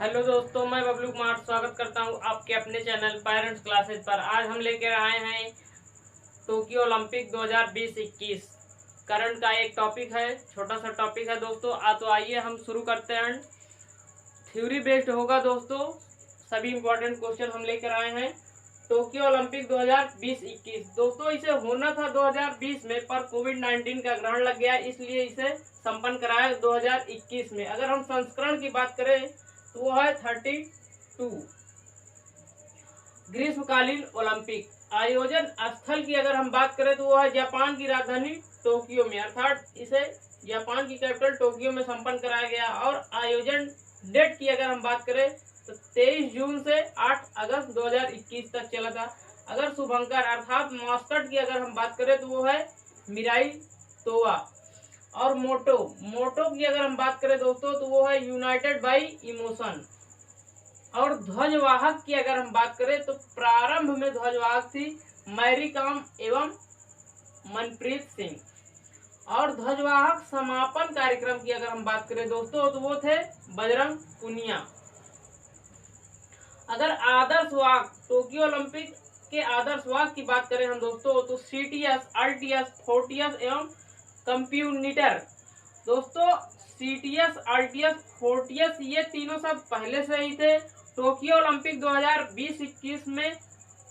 Hello दोस्तों, मैं बबलू कुमार स्वागत करता हूं आपके अपने चैनल पेरेंट्स क्लासेस पर। आज हम लेकर आए हैं टोक्यो ओलंपिक 2020-21 करंट का एक टॉपिक है, छोटा सा टॉपिक है दोस्तों। तो आइए हम शुरू करते हैं। थ्योरी बेस्ड होगा दोस्तों, सभी इंपॉर्टेंट क्वेश्चन हम लेकर आए हैं। टोक्यो ओलंपिक 2020-21 दोस्तों, इसे होना था 2020 में, पर कोविड-19 का ग्रहण लग गया, इसलिए इसे संपन्न कराया 2021 में। अगर हम संस्करण की बात करें तो वो है 32। ग्रीष्मकालीन ओलंपिक आयोजन स्थल की अगर हम बात करें तो वो है जापान की राजधानी टोक्यो में, अर्थात इसे जापान की कैपिटल टोक्यो में संपन्न कराया गया। और आयोजन डेट की अगर हम बात करें तो 23 जून से 8 अगस्त 2021 तक चला था। अगर शुभंकर अर्थात मास्कट की अगर हम बात करें तो वो है मिराई तोवा। और मोटो की अगर हम बात करें दोस्तों तो वो है यूनाइटेड बाय इमोशन। और ध्वजवाहक की अगर हम बात करें तो प्रारंभ में ध्वजवाहक थी मैरी कॉम एवं मनप्रीत सिंह। और ध्वजवाहक समापन कार्यक्रम की अगर हम बात करें दोस्तों तो वो थे बजरंग पुनिया। अगर आदर्श वाहक टोक्यो ओलंपिक के आदर्श वाहक की बात करें हम दोस्तों तो सीटीएस, आरटीएस, फोर्टियस एवं कंप्यूनिटर। दोस्तों सीटीएस, आरटीएस, फोर्टियस ये तीनों सब पहले से ही थे। टोक्यो ओलंपिक 2020-21 में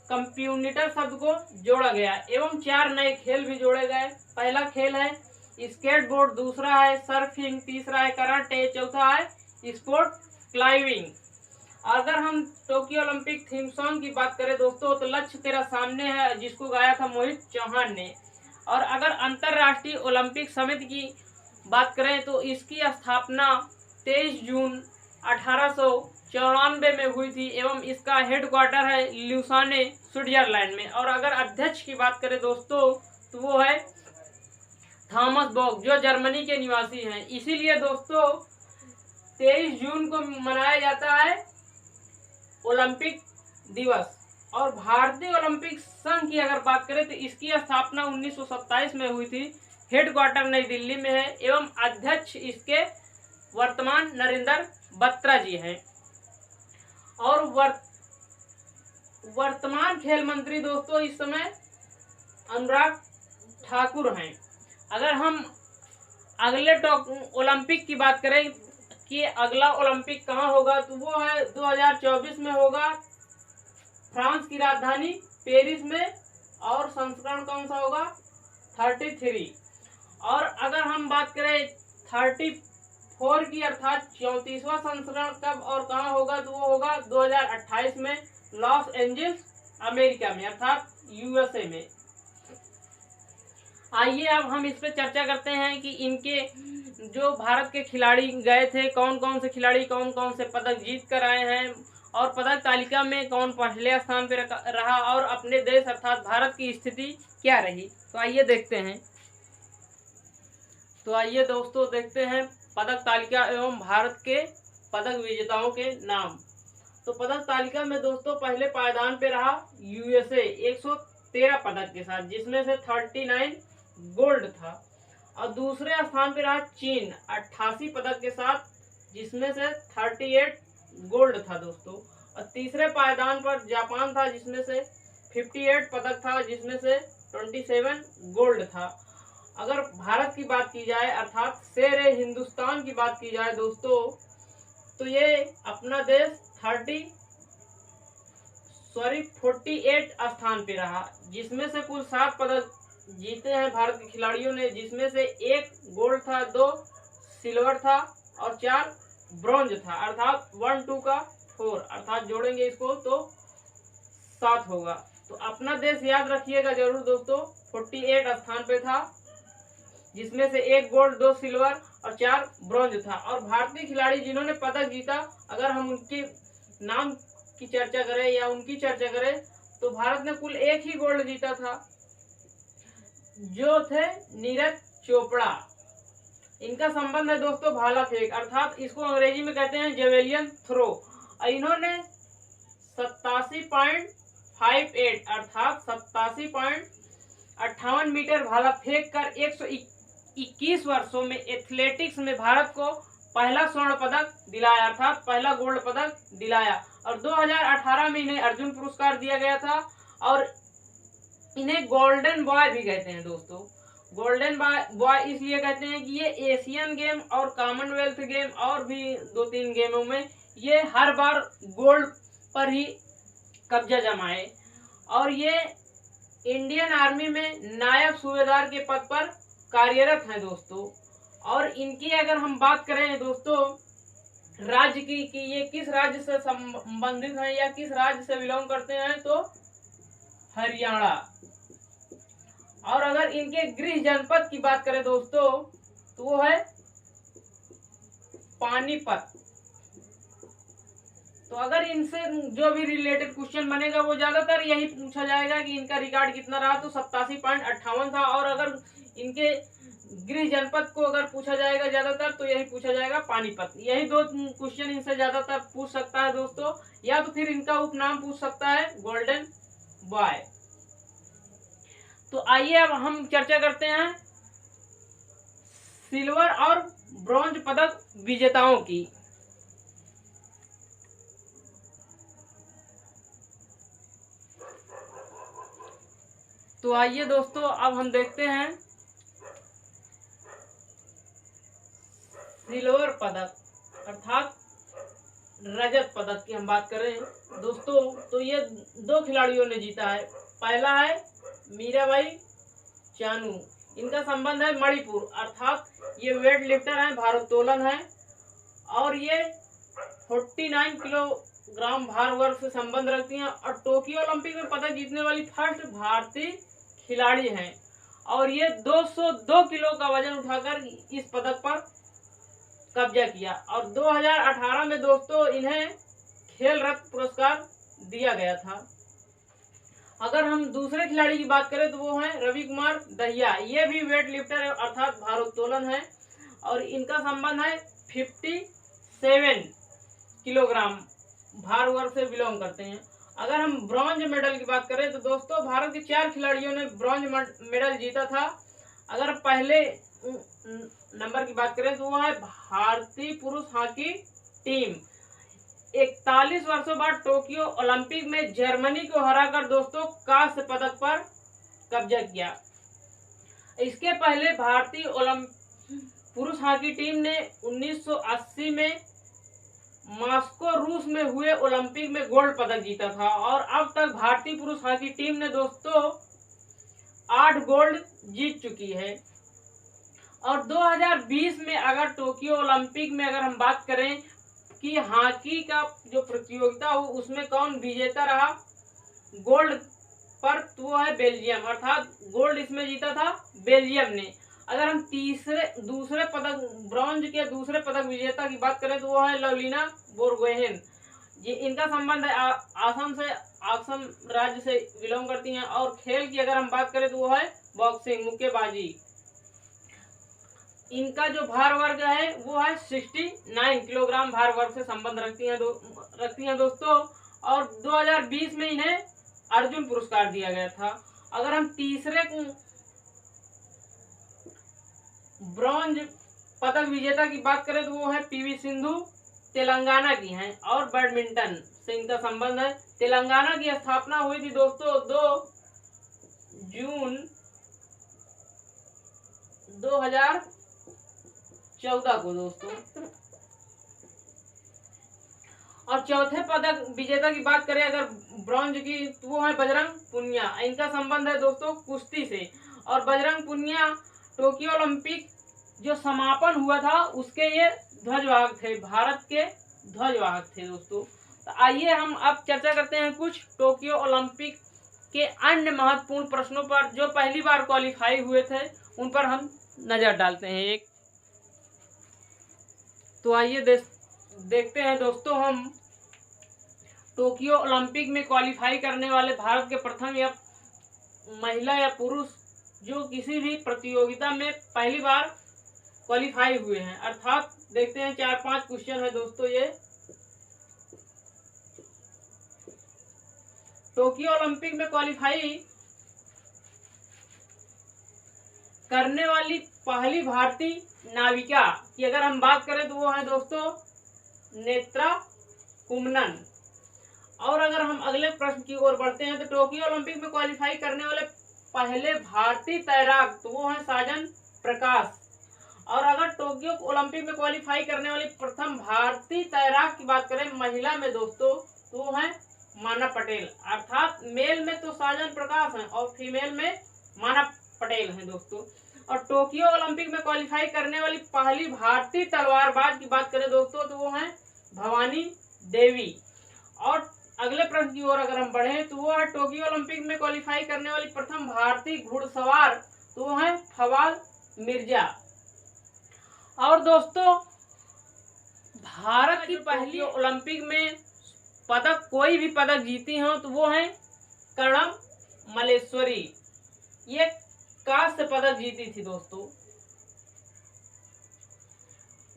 कंप्यूनिटर शब्द को जोड़ा गया एवं 4 नए खेल भी जोड़े गए। पहला खेल है स्केटबोर्ड, दूसरा है सर्फिंग, तीसरा है कराटे, चौथा है स्पोर्ट क्लाइंबिंग। अगर हम टोक्यो ओलंपिक थीम सॉन्ग की बात करें दोस्तों तो लक्ष्य तेरा सामने है, जिसको गाया था मोहित चौहान ने। और अगर अंतरराष्ट्रीय ओलंपिक समिति की बात करें तो इसकी स्थापना 23 जून 1894 में हुई थी एवं इसका हेडक्वार्टर है ल्यूसाने, स्विट्जरलैंड में। और अगर अध्यक्ष की बात करें दोस्तों तो वो है थॉमस बॉक, जो जर्मनी के निवासी हैं। इसीलिए दोस्तों 23 जून को मनाया जाता है ओलंपिक दिवस। और भारतीय ओलंपिक संघ की अगर बात करें तो इसकी स्थापना 1927 में हुई थी। हेडक्वार्टर नई दिल्ली में है एवं अध्यक्ष इसके वर्तमान नरेंद्र बत्रा जी हैं। और वर्तमान खेल मंत्री दोस्तों इस समय अनुराग ठाकुर हैं। अगर हम अगले ओलंपिक की बात करें कि अगला ओलंपिक कहाँ होगा तो वो है 2024 में होगा, फ्रांस की राजधानी पेरिस में। और संस्करण कौन सा होगा? 33। और अगर हम बात करें 34 की अर्थात 34वां संस्करण कब और कहाँ होगा तो वो होगा 2028 में लॉस एंजल्स अमेरिका में, अर्थात यूएसए में। आइए अब हम इस पर चर्चा करते हैं कि इनके जो भारत के खिलाड़ी गए थे, कौन कौन से खिलाड़ी कौन कौन से पदक जीत कर आए हैं और पदक तालिका में कौन पहले स्थान पर रहा और अपने देश अर्थात भारत की स्थिति क्या रही। तो आइए देखते हैं। तो आइए दोस्तों देखते हैं पदक तालिका एवं भारत के पदक विजेताओं के नाम। तो पदक तालिका में दोस्तों पहले पायदान पे रहा यूएसए 113 पदक के साथ, जिसमें से 39 गोल्ड था। और दूसरे स्थान पे रहा चीन 88 पदक के साथ, जिसमें से 38 गोल्ड था दोस्तों। और तीसरे पायदान पर जापान था, जिसमें से 58 पदक था, जिसमें से 27 गोल्ड था। अगर भारत की बात की जाए अर्थात शेर हिंदुस्तान की बात की जाए दोस्तों तो ये अपना देश 48 स्थान पे रहा, जिसमें से कुल 7 पदक जीते हैं भारत के खिलाड़ियों ने, जिसमें से 1 गोल्ड था, 2 सिल्वर था और 4 ब्रॉन्ज था, अर्थात 1 2 का 4, अर्थात जोड़ेंगे इसको तो 7 होगा। तो अपना देश याद रखिएगा जरूर दोस्तों, 48 स्थान पे था, जिसमें से 1 गोल्ड, 2 सिल्वर और 4 ब्रॉन्ज था। और भारतीय खिलाड़ी जिन्होंने पदक जीता, अगर हम उनके नाम की चर्चा करें या उनकी चर्चा करें तो भारत ने कुल 1 ही गोल्ड जीता था, जो थे नीरज चोपड़ा। इनका संबंध है दोस्तों भाला फेंक, अर्थात इसको अंग्रेजी में कहते हैं जेवेलियन थ्रो। इन्होंने 87.58 अर्थात 87.58 मीटर भाला फेंक कर 121 वर्षों में एथलेटिक्स में भारत को पहला स्वर्ण पदक दिलाया, अर्थात पहला गोल्ड पदक दिलाया। और 2018 में इन्हें अर्जुन पुरस्कार दिया गया था और इन्हें गोल्डन बॉय भी कहते हैं दोस्तों। गोल्डन बॉय इसलिए कहते हैं कि ये एशियन गेम और कॉमनवेल्थ गेम और भी 2-3 गेमों में ये हर बार गोल्ड पर ही कब्जा जमाए और ये इंडियन आर्मी में नायब सूबेदार के पद पर कार्यरत हैं दोस्तों। और इनकी अगर हम बात करें दोस्तों राज्य की कि ये किस राज्य से संबंधित हैं या किस राज्य से बिलोंग करते हैं, तो हरियाणा। और अगर इनके गृह जनपद की बात करें दोस्तों तो वो है पानीपत। तो अगर इनसे जो भी रिलेटेड क्वेश्चन बनेगा वो ज्यादातर यही पूछा जाएगा कि इनका रिकॉर्ड कितना रहा, तो 87.58 था। और अगर इनके गृह जनपद को अगर पूछा जाएगा ज्यादातर तो यही पूछा जाएगा पानीपत। यही 2 क्वेश्चन इनसे ज्यादातर पूछ सकता है दोस्तों, या तो फिर इनका उपनाम पूछ सकता है गोल्डन बॉय। तो आइए अब हम चर्चा करते हैं सिल्वर और ब्रॉन्ज पदक विजेताओं की। तो आइए दोस्तों अब हम देखते हैं सिल्वर पदक अर्थात रजत पदक की हम बात करें दोस्तों तो ये 2 खिलाड़ियों ने जीता है। पहला है मीराबाई चानू, इनका संबंध है मणिपुर, अर्थात ये वेट लिफ्टर हैं, भारोत्तोलन है और ये 49 किलोग्राम भार वर्ग से संबंध रखती हैं और टोक्यो ओलंपिक में पदक जीतने वाली फर्स्ट भारतीय खिलाड़ी हैं। और ये 202 किलो का वजन उठाकर इस पदक पर कब्जा किया। और 2018 में दोस्तों इन्हें खेल रत्न पुरस्कार दिया गया था। अगर हम दूसरे खिलाड़ी की बात करें तो वो हैं रवि कुमार दहिया, ये भी वेट लिफ्टर है अर्थात भारोत्तोलन है और इनका संबंध है 57 किलोग्राम भार वर्ग से बिलोंग करते हैं। अगर हम ब्रॉन्ज मेडल की बात करें तो दोस्तों भारत के 4 खिलाड़ियों ने ब्रॉन्ज मेडल जीता था। अगर पहले नंबर की बात करें तो वो है भारतीय पुरुष हॉकी टीम, 41 वर्षों बाद टोक्यो ओलंपिक में जर्मनी को हराकर दोस्तों कांस्य पदक पर कब्जा किया। इसके पहले भारतीय पुरुष हॉकी टीम ने 1980 में मॉस्को रूस में हुए ओलंपिक में गोल्ड पदक जीता था और अब तक भारतीय पुरुष हॉकी टीम ने दोस्तों 8 गोल्ड जीत चुकी है। और 2020 में अगर टोक्यो ओलंपिक में अगर हम बात करें कि हॉकी का जो प्रतियोगिता हो उसमें कौन विजेता रहा गोल्ड पर, तो वो है बेल्जियम, अर्थात गोल्ड इसमें जीता था बेल्जियम ने। अगर हम दूसरे पदक ब्रॉन्ज के दूसरे पदक विजेता की बात करें तो वो है लवलीना बोरगोहेन, ये इनका संबंध है असम राज्य से बिलोंग करती हैं। और खेल की अगर हम बात करें तो वो है बॉक्सिंग, मुक्केबाजी। इनका जो भार वर्ग है वो है 69 किलोग्राम भार वर्ग से संबंध रखती हैं दोस्तों। और 2020 में इन्हें अर्जुन पुरस्कार दिया गया था। अगर हम तीसरे ब्रॉन्ज पदक विजेता की बात करें तो वो है पीवी सिंधु, तेलंगाना की हैं और बैडमिंटन से इनका संबंध है। तेलंगाना की स्थापना हुई थी दोस्तों 2 जून 2014 को दोस्तों। और चौथे पदक विजेता की बात करें अगर ब्रॉन्ज की तो वो है बजरंग पुनिया, इनका संबंध है दोस्तों कुश्ती से। और बजरंग पुनिया टोक्यो ओलंपिक जो समापन हुआ था उसके ये ध्वजवाहक थे, भारत के ध्वजवाहक थे दोस्तों। तो आइए हम अब चर्चा करते हैं कुछ टोक्यो ओलंपिक के अन्य महत्वपूर्ण प्रश्नों पर जो पहली बार क्वालिफाई हुए थे, उन पर हम नजर डालते हैं एक। तो आइए देखते हैं दोस्तों हम टोक्यो ओलंपिक में क्वालिफाई करने वाले भारत के प्रथम या महिला या पुरुष जो किसी भी प्रतियोगिता में पहली बार क्वालिफाई हुए हैं। अर्थात देखते हैं 4-5 क्वेश्चन है दोस्तों ये। टोक्यो ओलंपिक में क्वालिफाई करने वाली पहली भारतीय नाविका की अगर हम बात करें तो वो है दोस्तों नेत्रा कुम्मनन। और अगर हम अगले प्रश्न की ओर बढ़ते हैं तो टोक्यो ओलंपिक में क्वालिफाई करने वाले पहले भारतीय तैराक तो वो है साजन प्रकाश। और अगर टोक्यो ओलंपिक में क्वालिफाई करने वाली प्रथम भारतीय तैराक की बात करें महिला में दोस्तों तो वो है माना पटेल। अर्थात मेल में तो साजन प्रकाश है और फीमेल में माना पटेल है दोस्तों। और टोक्यो ओलंपिक में क्वालिफाई करने वाली पहली भारतीय तलवारबाज की बात करें दोस्तों तो वो है भवानी देवी। और अगले प्रश्न की ओर अगर हम बढ़े तो वो है टोक्यो ओलंपिक में क्वालिफाई करने वाली प्रथम भारतीय घुड़सवार तो वो है फवाद मिर्जा। और दोस्तों भारत की पहली ओलंपिक में पदक कोई भी पदक जीती हो तो वो है कर्णम मल्लेश्वरी। ये कांस्य पदक जीती थी दोस्तों,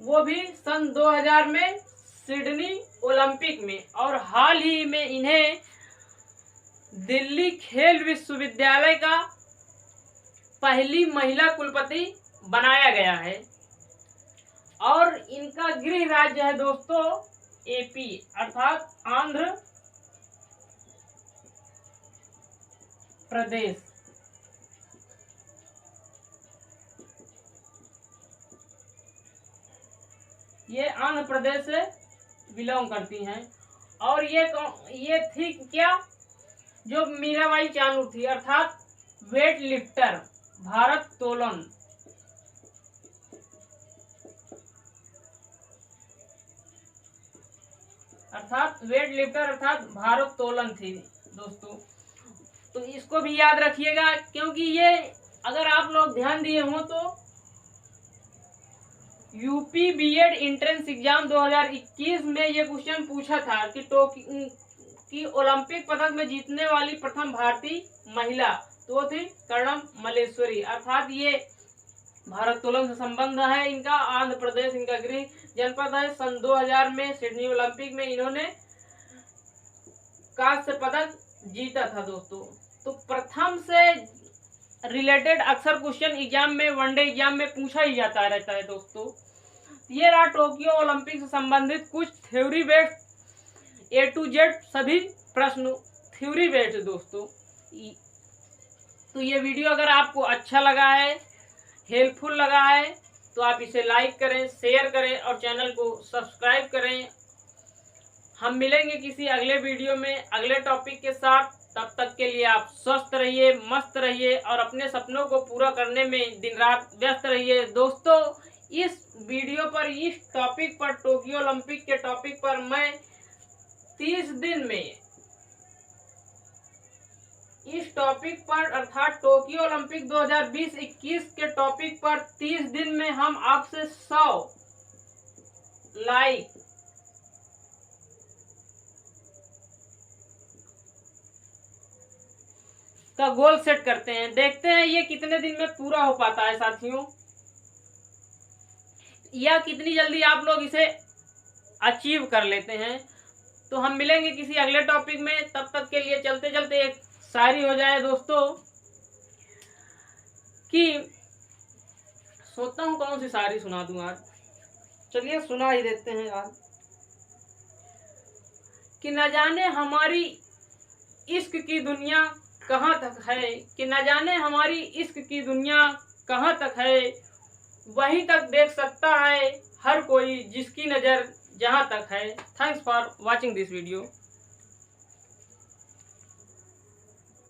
वो भी सन 2000 में सिडनी ओलंपिक में। और हाल ही में इन्हें दिल्ली खेल विश्वविद्यालय का पहली महिला कुलपति बनाया गया है। और इनका गृह राज्य है दोस्तों एपी अर्थात आंध्र प्रदेश। ये आंध्र प्रदेश से बिलोंग करती हैं। और ये थी क्या जो मीराबाई चानू थी अर्थात वेट लिफ्टर भारोत्तोलन। अर्थात वेट लिफ्टर अर्थात भारोत्तोलन थी दोस्तों। तो इसको भी याद रखिएगा क्योंकि ये अगर आप लोग ध्यान दिए हो तो यूपी बीएड एंट्रेंस एग्जाम 2021 में ये क्वेश्चन पूछा था कि ओलंपिक पदक में जीतने वाली प्रथम भारतीय महिला तो वो थी कर्णम मल्लेश्वरी। अर्थात ये भारोत्तोलन से संबंध है इनका। आंध्र प्रदेश इनका गृह जनपद है। सन 2000 में सिडनी ओलंपिक में इन्होंने कांस्य पदक जीता था दोस्तों। तो प्रथम से रिलेटेड अक्सर क्वेश्चन एग्जाम में वनडे एग्जाम में पूछा ही जाता रहता है दोस्तों। ये रहा टोक्यो ओलंपिक से संबंधित कुछ theory based A to Z सभी प्रश्न थ्योरी बेस्ड दोस्तों। तो ये वीडियो अगर आपको अच्छा लगा है, हेल्पफुल लगा है तो आप इसे लाइक करें, शेयर करें और चैनल को सब्सक्राइब करें। हम मिलेंगे किसी अगले वीडियो में अगले टॉपिक के साथ। तब तक के लिए आप स्वस्थ रहिए, मस्त रहिए और अपने सपनों को पूरा करने में दिन रात व्यस्त रहिए दोस्तों। इस वीडियो पर इस टॉपिक पर टोक्यो ओलंपिक के टॉपिक पर मैं 30 दिन में इस टॉपिक पर अर्थात टोक्यो ओलंपिक 2020-21 के टॉपिक पर 30 दिन में हम आपसे 100 लाइक का गोल सेट करते हैं। देखते हैं ये कितने दिन में पूरा हो पाता है साथियों, या कितनी जल्दी आप लोग इसे अचीव कर लेते हैं। तो हम मिलेंगे किसी अगले टॉपिक में। तब तक के लिए चलते चलते एक शायरी हो जाए दोस्तों कि सोचता हूँ कौन सी शायरी सुना दूं आज। चलिए सुना ही देते हैं आज। कि न जाने हमारी इश्क की दुनिया कहाँ तक है, कि न जाने हमारी इश्क की दुनिया कहाँ तक है, वहीं तक देख सकता है हर कोई जिसकी नज़र जहाँ तक है। Thanks for watching this video.